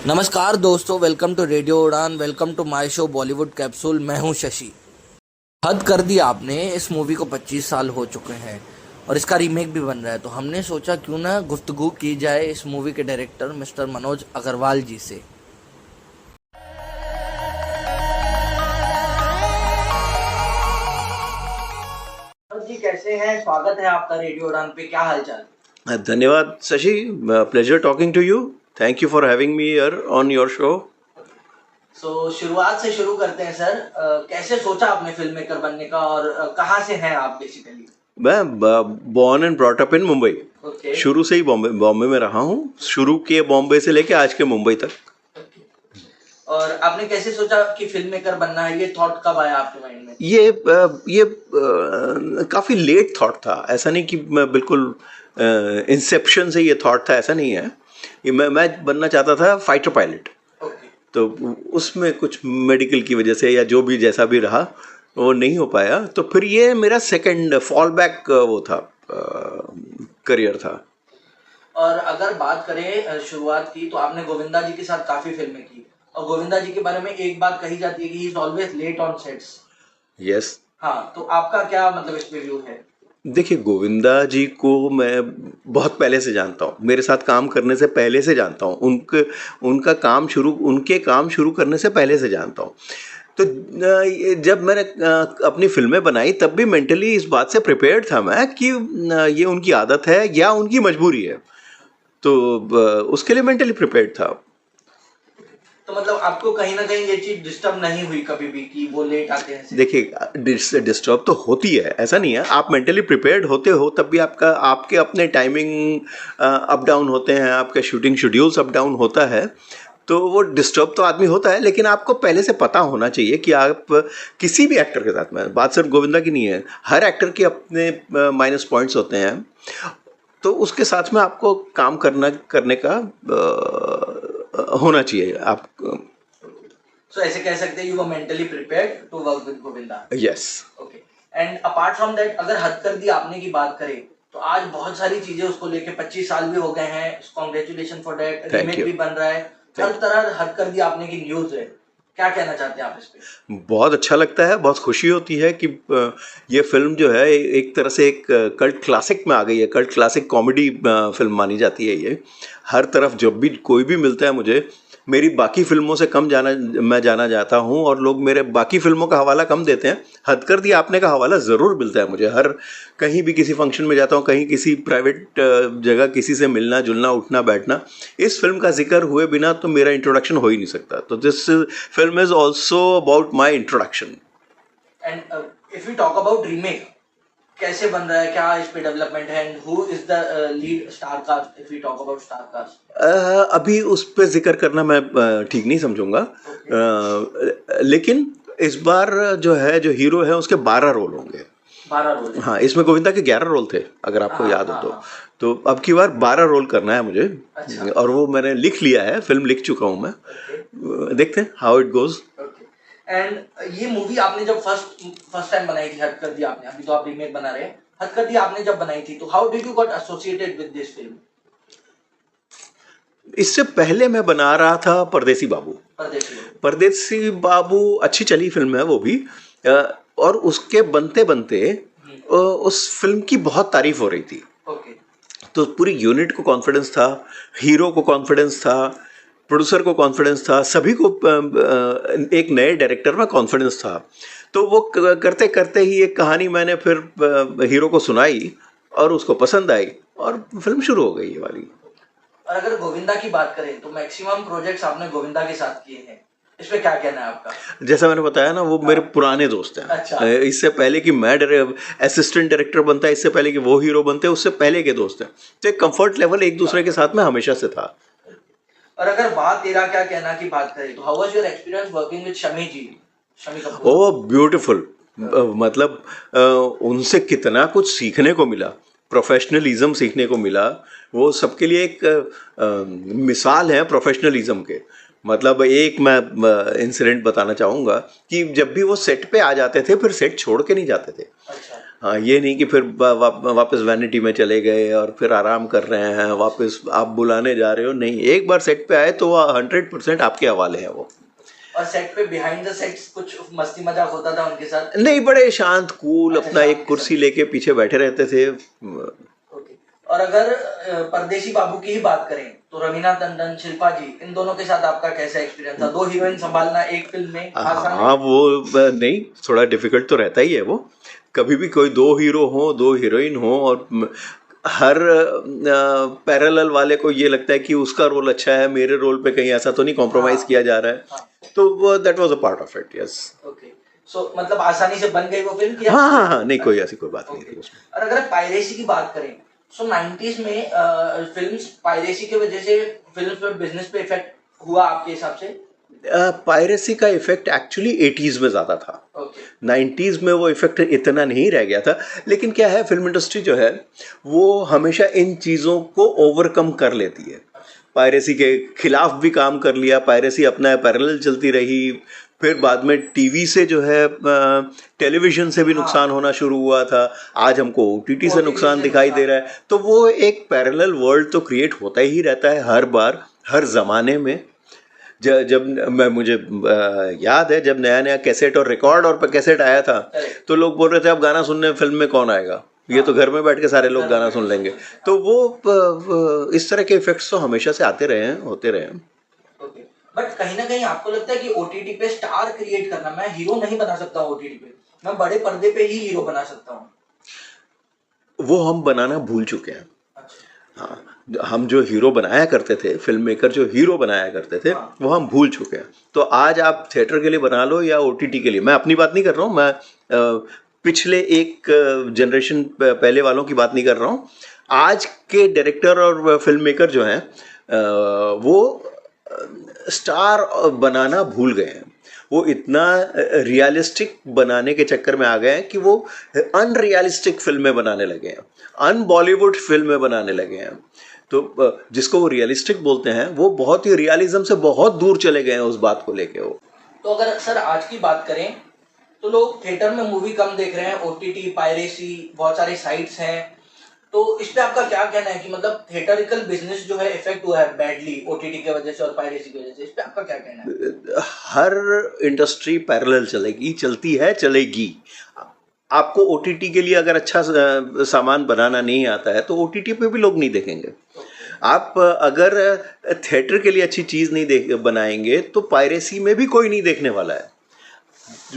नमस्कार दोस्तों, welcome to radio Udaan. Welcome to my show Bollywood capsule. मैं हूं शशि। हद कर दी आपने इस मूवी को 25 साल हो चुके हैं और इसका रीमेक भी बन रहा है, तो हमने सोचा क्यों ना गुफ्तगू की जाए इस मूवी के डायरेक्टर मिस्टर मनोज अग्रवाल जी से। मनोज जी कैसे हैं? स्वागत है आपका रेडियो उड़ान पे। क्या हालचाल? धन्यवाद Shashi, pleasure talking to you. Thank you for having me here on your show. शुरुआत से शुरू करते हैं सर। कैसे सोचा आपने फिल्म मेकर बनने का और कहाँ से हैं आप बेसिकली? मैं born and brought up in Mumbai. शुरू से ही बॉम्बे में रहा हूँ। शुरू किए बॉम्बे से लेके आज के मुंबई तक। और आपने कैसे सोचा कि फिल्म मेकर बनना है? ये थॉट कब आया आपके माइंड में? ये काफ़ी लेट थॉट था। ऐसा नहीं कि मैं बिल्कुल इंसेप्शन से ये थॉट था, ऐसा नहीं है। ये मैं बनना चाहता था फाइटर पायलट। तो उसमें कुछ मेडिकल की वजह से या जो भी जैसा भी रहा वो नहीं हो पाया, तो फिर ये मेरा सेकंड फॉल बैक वो था, करियर था। और अगर बात करें शुरुआत की, तो आपने गोविंदा जी के साथ काफी फिल्में की और गोविंदा जी के बारे में एक बात कही जाती है कि he is always late on sets. Yes. हाँ, तो आपका क्या मतलब इस पे व्यू है? देखिए, गोविंदा जी को मैं बहुत पहले से जानता हूँ, मेरे साथ काम करने से पहले से जानता हूँ, उनके काम शुरू करने से पहले से जानता हूँ। तो जब मैंने अपनी फिल्में बनाई तब भी मेंटली इस बात से प्रिपेयर्ड था मैं कि ये उनकी आदत है या उनकी मजबूरी है, तो उसके लिए मेंटली प्रिपेयर्ड था। तो मतलब आपको कहीं ना कहीं ये चीज डिस्टर्ब नहीं हुई कभी भी कि वो लेट आते हैं? देखिए, डिस्टर्ब तो होती है, ऐसा नहीं है। आप मेंटली प्रिपेयर्ड होते हो तब भी आपके अपने टाइमिंग अप डाउन होते हैं, आपके शूटिंग शेड्यूल्स अप डाउन होता है, तो वो डिस्टर्ब तो आदमी होता है। लेकिन आपको पहले से पता होना चाहिए कि आप किसी भी एक्टर के साथ में, बात सिर्फ गोविंदा की नहीं है, हर एक्टर के अपने माइनस पॉइंट्स होते हैं, तो उसके साथ में आपको काम करने का होना चाहिए। आप ऐसे कह सकते हैं you were mentally prepared to work with Govinda. Yes. Okay. And apart from that, अगर हद कर दी आपने की बात करें तो आज बहुत सारी चीजें उसको लेके 25 साल भी हो गए हैं। Congratulation for that. रीमेक भी बन रहा है, हर तरह हद कर दी आपने की न्यूज है। क्या कहना चाहते हैं आप इस पे? बहुत अच्छा लगता है, बहुत खुशी होती है कि ये फिल्म जो है एक तरह से एक कल्ट क्लासिक में आ गई है। कल्ट क्लासिक कॉमेडी फिल्म मानी जाती है ये। हर तरफ जब भी कोई भी मिलता है मुझे, मेरी बाकी फिल्मों से कम मैं जाना जाता हूँ और लोग मेरे बाकी फिल्मों का हवाला कम देते हैं। हद कर दी आपने का हवाला ज़रूर मिलता है मुझे। हर कहीं भी किसी फंक्शन में जाता हूँ, कहीं किसी प्राइवेट जगह किसी से मिलना जुलना उठना बैठना, इस फिल्म का जिक्र हुए बिना तो मेरा इंट्रोडक्शन हो ही नहीं सकता। तो this film is also about my introduction. And if you talk about remake, कैसे बन रहा है? क्या इस पे डेवलपमेंट है? And who is the lead star cast if you talk about star cast? अभी उस पे जिक्र करना मैं ठीक नहीं समझूंगा। लेकिन इस बार जो हीरो है उसके 12 रोल होंगे। 12 रोल? हाँ, इसमें गोविंदा के 11 रोल थे, अगर आपको याद हो तो अब की बार 12 रोल करना है मुझे। अच्छा। और वो मैंने लिख लिया है, फिल्म लिख चुका हूँ मैं। देखते हैं हाउ इट गोज। एंड ये मूवी आपने जब फर्स्ट टाइम बनाई थी, हद कर दी आपने, अभी तो आप रीमेक बना रहे हैं, हद कर दी आपने जब बनाई थी, तो how did you got associated with this film? इससे पहले मैं बना रहा था परदेसी बाबू। परदेसी बाबू अच्छी चली फिल्म है वो भी, और उसके बनते बनते उस फिल्म की बहुत तारीफ हो रही थी। तो पूरी यूनिट को कॉन्फिडेंस था, हीरो को कॉन्फिडेंस था, प्रोड्यूसर को कॉन्फिडेंस था, सभी को एक नए डायरेक्टर में कॉन्फिडेंस था। तो वो करते करते ही एक कहानी मैंने फिर हीरो को सुनाई और उसको पसंद आई और फिल्म शुरू हो गई ये वाली। और अगर गोविंदा की बात करें तो मैक्सिमम प्रोजेक्ट्स आपने गोविंदा के साथ किए हैं, इस पे क्या कहना है आपका? जैसा मैंने बताया ना, वो मेरे पुराने दोस्त हैं। अच्छा। इससे पहले कि मैं असिस्टेंट डायरेक्टर बनता, इससे पहले कि वो हीरो बनते, उससे पहले के दोस्त हैं। तो एक कंफर्ट लेवल एक दूसरे के साथ में हमेशा से था। और अगर बात तेरा क्या कहना की बात करें तो how was your experience working with Shami ji? Oh beautiful. मतलब उनसे कितना कुछ सीखने को मिला, प्रोफेशनलिज्म सीखने को मिला। वो सबके लिए एक मिसाल है प्रोफेशनलिज्म के। मतलब एक मैं इंसिडेंट बताना चाहूँगा कि जब भी वो सेट पे आ जाते थे फिर सेट छोड़ के नहीं जाते थे। अच्छा। हाँ, ये नहीं कि फिर वापस वैनिटी में चले गए और फिर आराम कर रहे हैं, वापस आप बुलाने जा रहे हो, नहीं, एक बार सेट पे आए तो 100% आपके हवाले है वो। और सेट पे बिहाइंड द सेट्स कुछ मस्ती मजाक होता था उनके साथ? नहीं, बड़े शांत कूल, अच्छा, अपना शांत एक के कुर्सी साथ। लेके पीछे बैठे रहते थे। ओके। और अगर परदेसी बाबू की ही बात करें तो रवीना टंडन, शिल्पा जी, इन दोनों के साथ आपका कैसा एक्सपीरियंस था? दो हीरोइन संभालना एक फिल्म में आसान है? हाँ, वो नहीं, थोड़ा डिफिकल्ट तो रहता ही है वो। कभी भी कोई दो हीरो हो, दो हीरोइन हो, और हर पैरेलल वाले को ये लगता है कि उसका रोल अच्छा है, मेरे रोल पे कहीं ऐसा तो नहीं कॉम्प्रोमाइज हाँ, किया जा रहा है। हाँ। तो वो that was a part of it, yes. Okay. So मतलब आसानी से बन गई वो फिल्म कि हाँ हाँ हाँ, नहीं, कोई ऐसी कोई बात नहीं ओके। थी उसमें। और अगर पायरेसी की बात करें, सो 90s में फिल्म्स पायरेसी की वजह से फिल्म पर बिजनेस पे इफेक्ट हुआ आपके हिसाब से? पायरेसी का इफेक्ट एक्चुअली 80s में ज़्यादा था। ओके। 90s में वो इफेक्ट इतना नहीं रह गया था, लेकिन क्या है, फिल्म इंडस्ट्री जो है वो हमेशा इन चीज़ों को ओवरकम कर लेती है। पायरेसी के खिलाफ भी काम कर लिया, पायरेसी अपना पैरेलल चलती रही, फिर बाद में टीवी से जो है टेलीविजन से भी नुकसान होना शुरू हुआ था, आज हमको ओटीटी से नुकसान दिखाई दे रहा है। तो वो एक पैरेलल वर्ल्ड तो क्रिएट होता ही रहता है हर बार, हर ज़माने में। जब मैं मुझे याद है, जब नया नया कैसेट और रिकॉर्ड और कैसेट आया था, तो लोग बोल रहे थे अब गाना सुनने फिल्म में कौन आएगा, ये तो घर में बैठ के सारे लोग गाना सुन लेंगे। तो वो इस तरह के इफेक्ट्स तो हमेशा से आते रहे हैं, होते रहे हैं। बट कहीं ना कहीं आपको लगता है कि ओटीटी पे स्टार क्रिएट करना, मैं हीरो नहीं बना सकता ओटीटी पे, मैं बड़े पर्दे पे ही हीरो बना सकता हूँ? वो हम बनाना भूल चुके हैं। अच्छा। हाँ, हम जो हीरो बनाया करते थे, फिल्म मेकर जो हीरो बनाया करते थे, हाँ। वो हम भूल चुके हैं। तो आज आप थिएटर के लिए बना लो या ओटीटी के लिए, मैं अपनी बात नहीं कर रहा हूँ, मैं पिछले एक जनरेशन पहले वालों की बात नहीं कर रहा हूँ। आज के डायरेक्टर और फिल्म मेकर जो हैं वो स्टार बनाना भूल गए हैं। वो इतना रियलिस्टिक बनाने के चक्कर में आ गए हैं कि वो अनरियलिस्टिक फिल्में बनाने लगे हैं, अन बॉलीवुड फिल्में बनाने लगे हैं। तो जिसको वो रियलिस्टिक बोलते हैं, वो बहुत ही रियलिज्म से बहुत दूर चले गए हैं उस बात को लेके वो। तो अगर सर आज की बात करें तो लोग थिएटर में मूवी कम देख रहे हैं, ओटीटी, पायरेसी, बहुत सारे साइट्स हैं, तो इस पे आपका क्या कहना है कि मतलब थिएटरिकल बिजनेस जो है इफेक्ट हुआ है बैडली ओटीटी की वजह से और पायरेसी की वजह से, इस पे आपका क्या कहना है? हर इंडस्ट्री पैरेलल चलेगी, चलती है, चलेगी। आपको ओटीटी के लिए अगर अच्छा सामान बनाना नहीं आता है तो ओटीटी पे भी लोग नहीं देखेंगे। आप अगर थिएटर के लिए अच्छी चीज़ नहीं बनाएंगे तो पायरेसी में भी कोई नहीं देखने वाला है।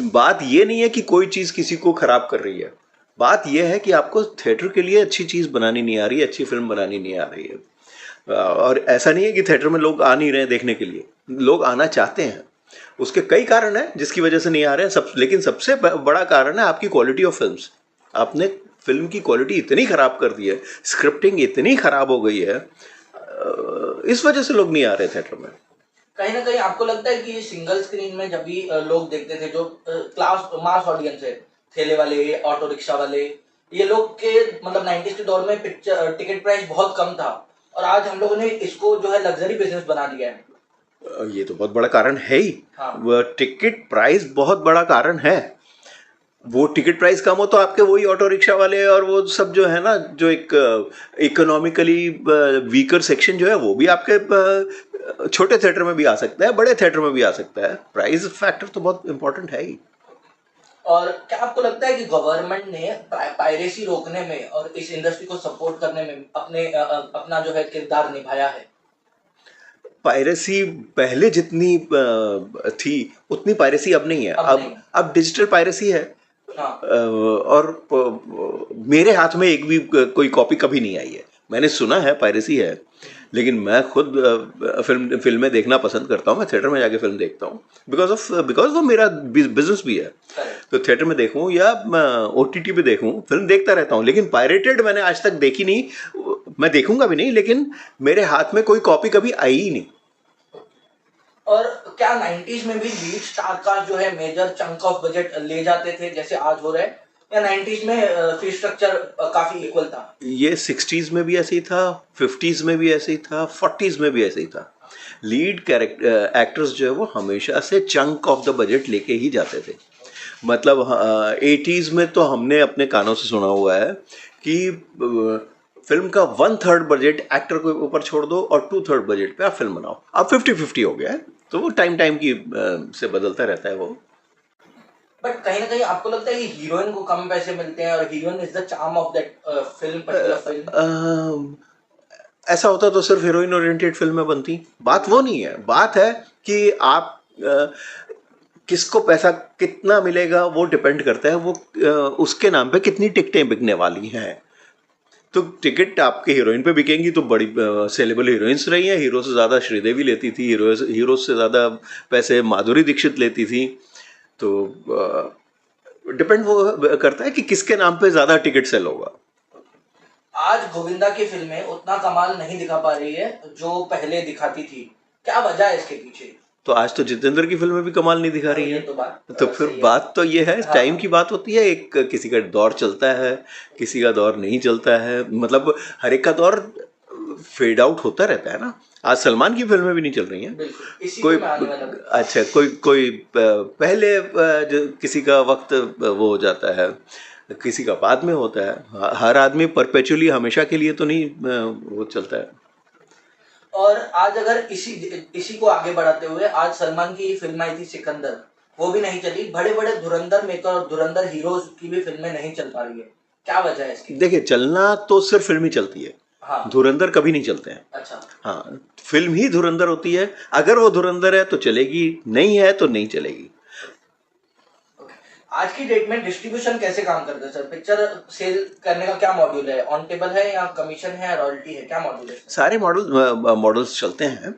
बात ये नहीं है कि कोई चीज़ किसी को ख़राब कर रही है, बात यह है कि आपको थिएटर के लिए अच्छी चीज़ बनानी नहीं आ रही है, अच्छी फिल्म बनानी नहीं आ रही है। और ऐसा नहीं है कि थिएटर में लोग आ नहीं रहे हैं देखने के लिए, लोग आना चाहते हैं। उसके कई कारण हैं जिसकी वजह से नहीं आ रहे हैं, लेकिन सबसे बड़ा कारण है आपकी क्वालिटी ऑफ फिल्म्स। आपने फिल्म की क्वालिटी इतनी ख़राब कर दी है, स्क्रिप्टिंग इतनी ख़राब हो गई है, इस वजह से लोग नहीं आ रहे थिएटर में। कहीं ना कहीं आपको लगता है कि सिंगल स्क्रीन में जब भी लोग देखते थे, जो क्लास मास ऑडियंस है, ठेले वाले, ऑटो रिक्शा वाले, ये लोग के मतलब 90s के दौर में पिक्चर टिकट प्राइस बहुत कम था, और आज हम लोगों ने इसको जो है लग्जरी बिजनेस बना दिया है। ये तो बहुत बड़ा कारण है ही। हाँ। टिकट प्राइस बहुत बड़ा कारण है। वो टिकट प्राइस कम हो तो आपके वही ऑटो रिक्शा वाले और वो सब जो है ना, जो एक इकोनॉमिकली वीकर सेक्शन जो है, वो भी आपके छोटे थिएटर में भी आ सकता है, बड़े थिएटर में भी आ सकता है। प्राइस फैक्टर तो बहुत इंपॉर्टेंट है ही। और क्या आपको लगता है कि गवर्नमेंट ने पायरेसी रोकने में और इस इंडस्ट्री को सपोर्ट करने में अपना जो है किरदार निभाया है? पायरेसी पहले जितनी थी उतनी पायरेसी अब नहीं है। अब डिजिटल पायरेसी है। हाँ। और मेरे हाथ में एक भी कोई कॉपी कभी नहीं आई है। मैंने सुना है पायरेसी है, लेकिन मैं खुद फिल्में देखना पसंद करता हूँ। मैं थिएटर में जाके फिल्म देखता हूँ बिकॉज वो मेरा बिजनेस भी है। तो थिएटर में देखूँ या ओटीटी पे देखूँ, फिल्म देखता रहता हूँ। लेकिन पायरेटेड मैंने आज तक देखी नहीं, मैं देखूंगा भी नहीं, लेकिन मेरे हाथ में कोई कॉपी कभी आई ही नहीं। और क्या 90s में भी लीड स्टार का जो है मेजर चंक ऑफ बजट ले जाते थे जैसे आज हो रहा है, या 90s में फी स्ट्रक्चर काफी इक्वल था? ये 60s में भी ऐसे ही था, 50s में भी ऐसे ही था, 40s में भी ऐसे ही था। लीड एक्टर्स जो है वो हमेशा से चंक ऑफ द बजट लेके ही जाते थे। मतलब 80s में तो हमने अपने कानों से सुना हुआ है कि फिल्म का 1/3 बजट एक्टर के ऊपर छोड़ दो और 2/3 बजट पे आप फिल्म बनाओ। अब 50-50 हो गया है, तो वो टाइम टाइम की से बदलता रहता है वो। बट कहीं ना कहीं आपको लगता है कि हीरोइन को कम पैसे मिलते हैं और heroine is the charm of that film, particular film? ऐसा होता तो सिर्फ हीरोइन ओरिएंटेड फिल्में बनती। बात वो नहीं है, बात है कि आप किसको पैसा कितना मिलेगा वो डिपेंड करता है, वो उसके नाम पे कितनी टिकटें बिकने वाली हैं। तो टिकट आपके हीरोइन पे बिकेंगी तो बड़ी सेलेबल हीरोइंस रही हैं। हीरो से ज़्यादा श्रीदेवी लेती थी, हीरो से ज़्यादा पैसे माधुरी दीक्षित लेती थी। तो डिपेंड वो करता है कि किसके नाम पे ज़्यादा टिकट सेल होगा। आज गोविंदा की फिल्में उतना कमाल नहीं दिखा पा रही है जो पहले दिखाती थी, क्या वजह है इसके पीछे? तो आज तो जितेंद्र की फिल्में भी कमाल नहीं दिखा रही ये हैं। तो बात तो फिर सही है। बात तो ये है, हाँ, टाइम की बात होती है। एक किसी का दौर चलता है, किसी का दौर नहीं चलता है, मतलब हर एक का दौर फेड आउट होता रहता है ना। आज सलमान की फिल्में भी नहीं चल रही हैं। बिल्कुल इसी कोई पे मैं आने वाला हूँ। अच्छा, कोई पहले जो किसी का वक्त वो हो जाता है, किसी का बाद में होता है। हर आदमी परपेचुअली हमेशा के लिए तो नहीं वो चलता है। और आज अगर इसी को आगे बढ़ाते हुए आज सलमान की फिल्म आई थी सिकंदर, वो भी नहीं चली। बड़े बड़े धुरंधर मेकर और धुरंधर हीरोज की भी फिल्में नहीं चल पा रही है, क्या वजह है इसकी? देखिए, चलना तो सिर्फ फिल्म ही चलती है। हाँ। धुरंधर कभी नहीं चलते हैं। अच्छा। हाँ, फिल्म ही धुरंधर होती है। अगर वो धुरंधर है तो चलेगी, नहीं है तो नहीं चलेगी। आज की डेट में डिस्ट्रीब्यूशन कैसे काम करता है सर? पिक्चर सेल करने का क्या मॉड्यूल है? ऑन टेबल है या कमीशन है, रॉयल्टी है, क्या मॉड्यूल है? सारे मॉडल्स चलते हैं।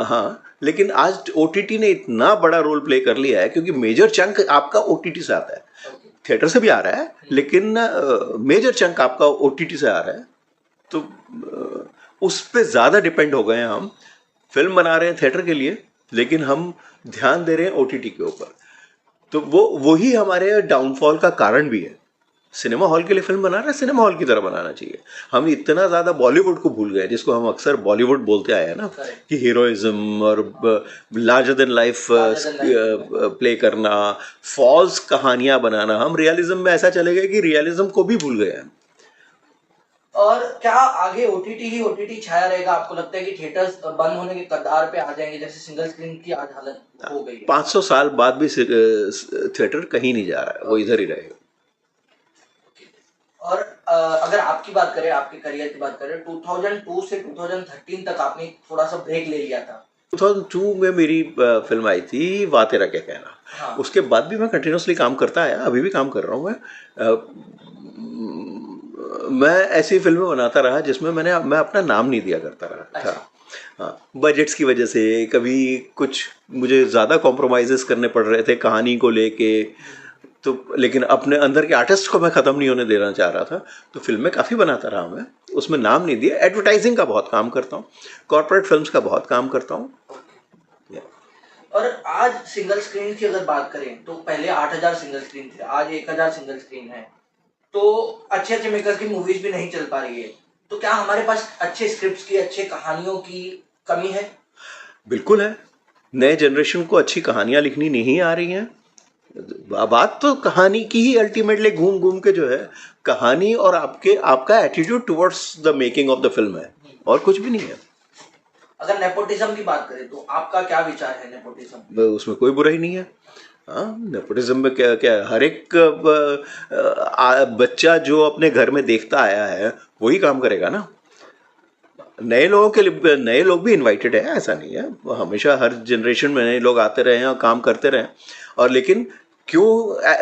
हाँ, लेकिन आज ओटीटी ने इतना बड़ा रोल प्ले कर लिया है क्योंकि मेजर चंक आपका ओटीटी से आता है। थिएटर से भी आ रहा है, लेकिन मेजर चंक आपका ओटीटी से आ रहा है। तो उस पर ज़्यादा डिपेंड हो गए हैं हम। फिल्म बना रहे हैं थिएटर के लिए, लेकिन हम ध्यान दे रहे हैं ओटीटी के ऊपर। तो वही हमारे डाउनफॉल का कारण भी है। सिनेमा हॉल के लिए फिल्म बना रहे हैं, सिनेमा हॉल की तरह बनाना चाहिए। हम इतना ज़्यादा बॉलीवुड को भूल गए, जिसको हम अक्सर बॉलीवुड बोलते आए हैं ना, कि हीरोइज्म और लार्जर देन लाइफ प्ले करना, फॉल्स कहानियां बनाना। हम रियलिज्म में ऐसा चले गए कि रियलिज्म को भी भूल गए हैं। और क्या आगे ओटीटी छाया रहेगा? आपको लगता है कि थिएटर्स बंद होने के कगार पे आ जाएंगे, जैसे सिंगल स्क्रीन की आज हालत हो गई है? 500 साल बाद भी थिएटर कहीं नहीं जा रहा है, वो इधर ही रहेगा। और अगर आपकी बात करें, आपके करियर की बात करें, 2002 से 2013 तक आपने थोड़ा सा ब्रेक ले लिया था। 2002 में मेरी फिल्म आई थी वाह तेरा क्या कहना। हाँ। उसके बाद भी मैं कंटिन्यूसली काम करता आया, अभी भी काम कर रहा हूँ मैं ऐसी फिल्में बनाता रहा जिसमें मैं अपना नाम नहीं दिया करता रहा था। हाँ, बजट्स की वजह से कभी कुछ मुझे ज़्यादा कॉम्प्रोमाइज़ेस करने पड़ रहे थे कहानी को लेके। तो लेकिन अपने अंदर के आर्टिस्ट को मैं ख़त्म नहीं होने देना चाह रहा था, तो फिल्में काफ़ी बनाता रहा मैं, उसमें नाम नहीं दिया। एडवर्टाइजिंग का बहुत काम करता हूँ, कॉर्पोरेट फिल्म्स का बहुत काम करता हूँ। और आज सिंगल स्क्रीन की अगर बात करें तो पहले 8000 सिंगल स्क्रीन थे, आज 1000 सिंगल स्क्रीन है। तो अच्छे अच्छे मेकर्स की मूवीज भी नहीं चल पा रही है। तो क्या हमारे पास अच्छे स्क्रिप्ट्स की, अच्छे कहानियों की कमी है? बिल्कुल है। नए जनरेशन को अच्छी कहानियाँ लिखनी नहीं आ रही हैं। बात तो कहानी की ही अल्टीमेटली घूम घूम के जो है, कहानी और आपका attitude towards the making of the film है, और कुछ भी नहीं है। अगर नेपोटिज्म की बात करें तो आपका क्या विचार है नेपोटिज्म? उसमें कोई बुराई नहीं है। हाँ, नेपोटिज्म में क्या क्या हर एक बच्चा जो अपने घर में देखता आया है वही काम करेगा ना। नए लोगों के लिए नए लोग भी इनवाइटेड है, ऐसा नहीं है। हमेशा हर जनरेशन में नए लोग आते रहे हैं और काम करते रहे। और लेकिन क्यों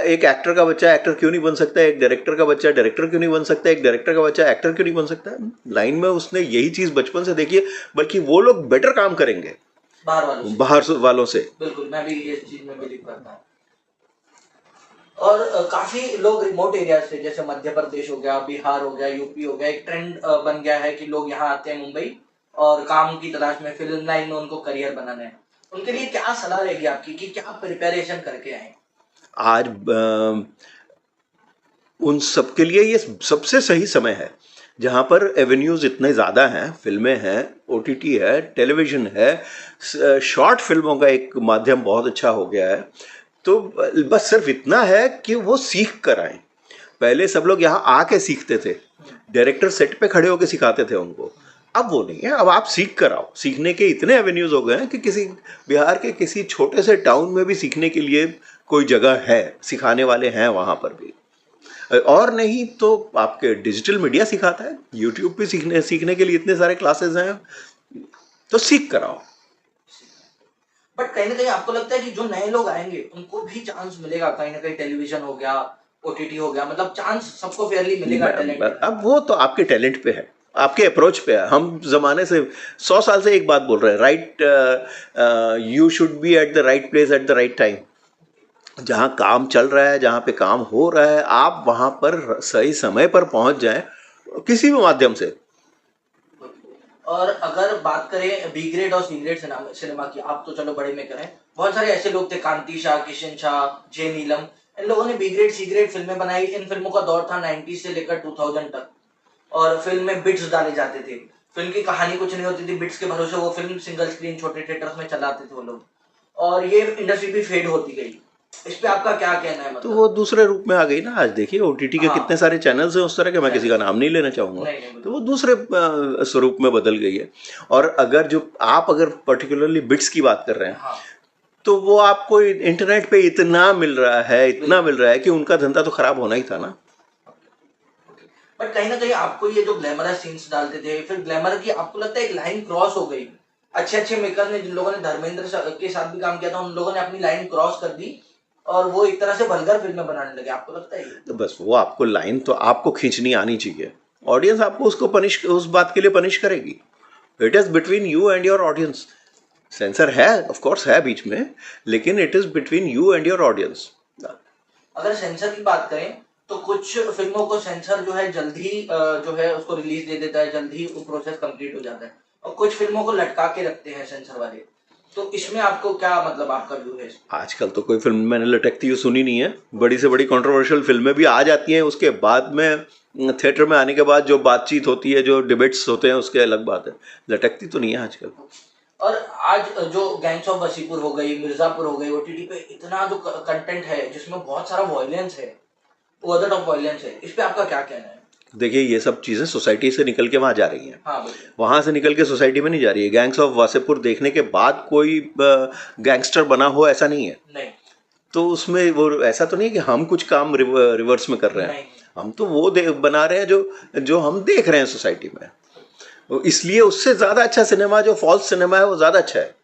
एक एक्टर का बच्चा एक्टर क्यों नहीं बन सकता, एक डायरेक्टर का बच्चा डायरेक्टर क्यों नहीं बन सकता, एक डायरेक्टर का बच्चा एक्टर क्यों नहीं बन सकता? लाइन में उसने यही चीज़ बचपन से देखी है, बल्कि वो लोग बेटर काम करेंगे बाहर वालों से। बिल्कुल, मैं भी इस चीज में बिलीव करता हूँ। और काफी लोग रिमोट एरिया से, जैसे मध्य प्रदेश हो गया, बिहार हो गया, यूपी हो गया, एक ट्रेंड बन गया है कि लोग यहाँ आते हैं मुंबई और काम की तलाश में, फिल्म लाइन में उनको करियर बनाना है। उनके लिए क्या सलाह रहेगी आपकी कि क्या प्रिपरेशन करके आए? आज उन सब के लिए ये सबसे सही समय है, जहाँ पर एवेन्यूज़ इतने ज़्यादा हैं, फिल्में हैं, ओटीटी है, टेलीविज़न है, शॉर्ट फिल्मों का एक माध्यम बहुत अच्छा हो गया है। तो बस सिर्फ इतना है कि वो सीख कर आए। पहले सब लोग यहाँ आके सीखते थे, डायरेक्टर सेट पे खड़े होके सिखाते थे उनको। अब वो नहीं है, अब आप सीख कर आओ। सीखने के इतने एवेन्यूज हो गए हैं कि किसी बिहार के किसी छोटे से टाउन में भी सीखने के लिए कोई जगह है, सिखाने वाले हैं वहाँ पर भी। और नहीं तो आपके डिजिटल मीडिया सिखाता है, यूट्यूब पे सीखने के लिए इतने सारे क्लासेस हैं, तो सीख कर आओ। बट कहीं ना कहीं आपको लगता है कि जो नए लोग आएंगे उनको भी चांस मिलेगा? कहीं ना कहीं टेलीविजन हो गया, ओटीटी हो गया, मतलब चांस सबको फेयरली मिलेगा टैलेंट? अब वो तो आपके टैलेंट पे है, आपके अप्रोच पे है। हम जमाने से 100 साल से एक बात बोल रहे हैं, right, you should be at the right place at the right time. जहाँ काम चल रहा है, जहाँ पे काम हो रहा है, आप वहाँ पर सही समय पर पहुँच जाएं किसी भी माध्यम से। और अगर बात करें बी ग्रेड और सी ग्रेड सिनेमा की, आप तो चलो बड़े मेकर हैं, बहुत सारे ऐसे लोग थे, कांति शाह, किशन शाह, जे नीलम, इन लोगों ने बी ग्रेड सी ग्रेड फिल्में बनाई। इन फिल्मों का दौर था 90 से लेकर 2000 तक, और फिल्म में बिट्स डाले जाते थे। फिल्म की कहानी कुछ नहीं होती थी, बिट्स के भरोसे वो फिल्म सिंगल स्क्रीन छोटे थिएटर्स में चलाते थे वो लोग, और ये इंडस्ट्री भी फेड होती गई। इस पे आपका क्या कहना है? तो मतलब वो दूसरे रूप में आ गई ना। आज देखिए ओटीटी के हाँ, कितने सारे चैनल्स हैं उस तरह के, मैं किसी का नाम नहीं लेना चाहूँगा, नहीं नहीं तो वो दूसरे स्वरूप में बदल गई है। और अगर पर्टिकुलरली बिट्स की बात कर रहे हैं, हाँ, तो वो आपको इंटरनेट पे इतना मिल रहा है, इतना मिल रहा है कि उनका धंधा तो खराब होना ही था ना। बट कहीं ना कहीं आपको ये जो ग्लैमरस सीन्स डालते थे, फिर ग्लैमर की आपको लगता है एक लाइन क्रॉस हो गई? अच्छे अच्छे मेकर ने, जिन लोगों ने धर्मेंद्र के साथ भी काम किया था, उन लोगों ने अपनी लाइन क्रॉस कर दी और वो एक तरह से वल्गर फिल्में बनाने लगे, आपको लगता है ये? तो बस वो आपको लाइन तो आपको खींचनी आनी चाहिए, ऑडियंस आपको उसको पनिश, उस बात के लिए पनिश करेगी। It is between you and your audience. Sensor है, ऑफ कोर्स है बीच में, लेकिन it is between you and your audience. अगर सेंसर की बात करें तो कुछ फिल्मों को सेंसर जो है जल्दी जो है उसको रिलीज दे देता है, जल्दी वो प्रोसेस कंप्लीट हो जाता है, और कुछ फिल्मों को लटका के रखते हैं सेंसर वाले। तो इसमें आपको क्या मतलब, आपका व्यू है? आजकल तो कोई फिल्म मैंने लटकती हुई सुनी नहीं है। बड़ी से बड़ी कंट्रोवर्शियल फिल्में भी आ जाती हैं, उसके बाद में थिएटर में आने के बाद जो बातचीत होती है, जो डिबेट्स होते हैं, उसके अलग बात है। लटकती तो नहीं है आजकल। और आज जो गैंग्स ऑफ वसीपुर हो गई, मिर्जापुर हो गई, ओटीटी पे इतना जो कंटेंट है जिसमें बहुत सारा वायलेंस है, ओवर ऑफ वायलेंस है, इस पे आपका क्या कहना है? देखिए ये सब चीज़ें सोसाइटी से निकल के वहाँ जा रही हैं। हाँ, वहाँ से निकल के सोसाइटी में नहीं जा रही है। गैंग्स ऑफ वासेपुर देखने के बाद कोई गैंगस्टर बना हो ऐसा नहीं है। नहीं, तो उसमें वो ऐसा तो नहीं है कि हम कुछ काम रिवर्स में कर रहे हैं। नहीं। हम तो वो बना रहे हैं जो हम देख रहे हैं सोसाइटी में। तो इसलिए उससे ज़्यादा अच्छा सिनेमा, जो फॉल्स सिनेमा है, वो ज़्यादा अच्छा है।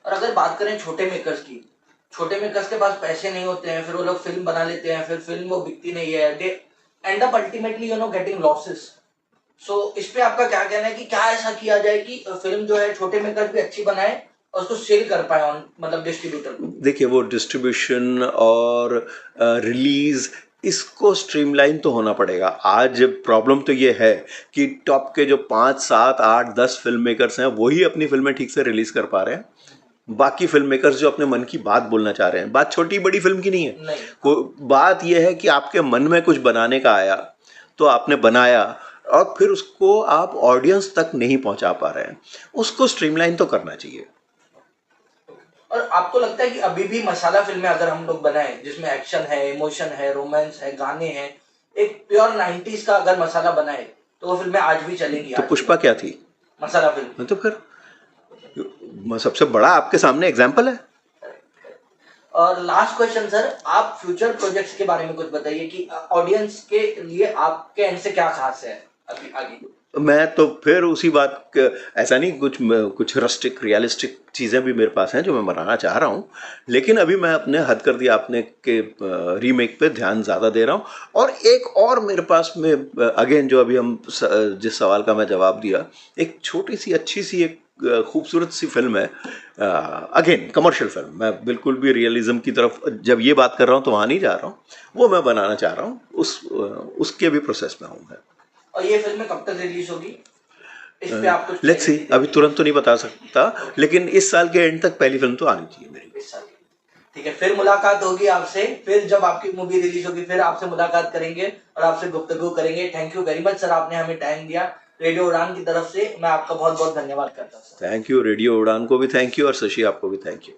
और अगर बात करें छोटे मेकर्स की, छोटे मेकर्स के पास पैसे नहीं होते हैं, फिर वो लोग फिल्म बना लेते हैं, फिर फिल्म वो बिकती नहीं है, they end up ultimately getting losses. So इस पे आपका क्या कहना है कि क्या ऐसा किया जाए कि फिल्म जो है छोटे मेकर्स भी अच्छी बनाए और उसको सेल कर पाए ऑन, मतलब डिस्ट्रीब्यूटर को? देखिए वो डिस्ट्रीब्यूशन और रिलीज, इसको स्ट्रीमलाइन तो होना पड़ेगा। आज प्रॉब्लम तो ये है कि टॉप के जो 5, 7, 8, 10 फिल्म मेकर्स हैं, वही अपनी फिल्में ठीक से रिलीज कर पा रहे हैं। बाकी फिल्म मेकर्स जो अपने मन की बात बोलना चाह रहे हैं, बात छोटी बड़ी फिल्म की नहीं है। बात यह है कि आपके मन में कुछ बनाने का आया, तो आपने बनाया, और फिर उसको आप ऑडियंस तक नहीं पहुंचा पा रहे हैं। उसको स्ट्रीमलाइन तो करना चाहिए। और आपको लगता है कि अभी भी मसाला फिल्में अगर हम लोग बनाए, जिसमें एक्शन है, इमोशन है, रोमांस है, गाने हैं, एक प्योर 90s का अगर मसाला बनाए, तो वो फिल्में आज भी चलेंगी? तो पुष्पा क्या थी? मसाला फिल्म। तो फिर सबसे बड़ा आपके सामने एग्जाम्पल है। और लास्ट क्वेश्चन सर, आप फ्यूचर प्रोजेक्ट्स के बारे में कुछ बताइए कि ऑडियंस के लिए आपके एंड से क्या खास है अभी आगे? मैं तो फिर उसी बात, ऐसा नहीं, कुछ रस्टिक रियलिस्टिक चीज़ें भी मेरे पास हैं जो मैं बनाना चाह रहा हूँ, लेकिन अभी मैं अपने हद कर दिया आपने के रीमेक पे ध्यान ज़्यादा दे रहा हूँ। और एक और मेरे पास में अगेन, जो अभी हम जिस सवाल का मैं जवाब दिया, एक छोटी सी अच्छी सी एक खूबसूरत सी फिल्म है, अगेन कमर्शियल फिल्म। मैं बिल्कुल भी रियलिज्म की तरफ जब ये बात कर रहा हूँ तो वहाँ नहीं जा रहा हूँ, वो मैं बनाना चाह रहा हूँ, उसके भी प्रोसेस में हूँ मैं। और ये फिल्म कब तक रिलीज होगी? इस पे आप कुछ लेट्स सी, अभी तुरंत तो नहीं बता सकता, लेकिन इस साल के एंड तक पहली फिल्म तो आनी चाहिए मेरी। इस साल? ठीक है, फिर मुलाकात होगी आपसे, फिर जब आपकी मूवी रिलीज होगी फिर आपसे मुलाकात करेंगे और आपसे गुफ्तगू करेंगे। Thank you very much sir, आपने हमें टाइम दिया। रेडियो उड़ान की तरफ से मैं आपका बहुत बहुत धन्यवाद करता हूँ। थैंक यू, रेडियो उड़ान को भी थैंक यू, और शशि आपको भी थैंक यू।